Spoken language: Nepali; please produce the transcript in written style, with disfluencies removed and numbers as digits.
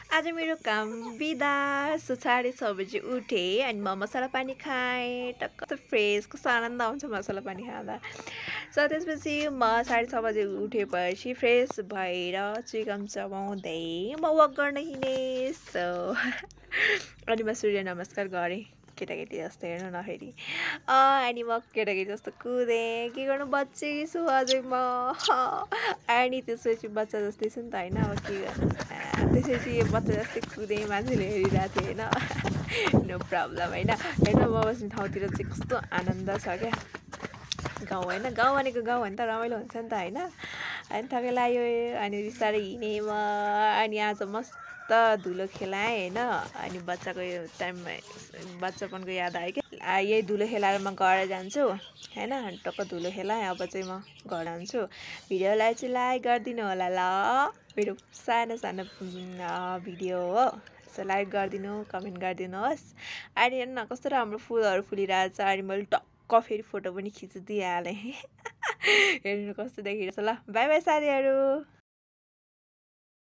आज मेरो काम बिदा। सो 6:30 बजे उठेँ अनि म मसला पानी खाएँ। टक्क कस्तो फ्रेस, कस्तो आनन्द आउँछ मसला पानी खाँदा। सो त्यसपछि म 6:30 बजे उठेपछि फ्रेस भएर चुइकम चबाउँदै म वक गर्न हिँडेँ। सो अनि म सूर्य नमस्कार गरेँ केटाकेटी जस्तो, हेर्नु न फेरि। अनि म केटाकेटी जस्तो कुदेँ, के गर्नु बच्चै छु अझै म। अनि त्यसपछि बच्चा जस्तै छु नि त होइन, अब के गर्नु। त्यसपछि बच्चा जस्तै कुदेँ, मान्छेले हेरिरहेको थियो होइन। नो प्रब्लम होइन। हेर्नु म बस्ने ठाउँतिर चाहिँ कस्तो आनन्द छ क्या। गाउँ होइन, गाउँ भनेको गाउँ भने त रमाइलो हुन्छ नि त होइन। अनि थकै लाग्यो अनि बिस्तारै हिँडेँ म। अनि आज मस्त धुलो खेलाएँ होइन। अनि बच्चाको यो टाइममा बच्चापनको याद आयो क्या। यही धुलो खेलाएर म घर जान्छु होइन। टक्क धुलो खेलाएँ, अब चाहिँ म घर जान्छु। भिडियोलाई चाहिँ लाइक गरिदिनु होला ल। मेरो सानो सानो भिडियो हो। सो लाइक गरिदिनु, कमेन्ट गरिदिनुहोस्। अनि हेर्नु न कस्तो राम्रो फुलहरू फुलिरहेको छ। अनि मैले टक्क फेरि फोटो पनि खिचिदिइहालेँ। हेर्नु कस्तो देखिरहेछ ल। बाई बाई साथीहरू।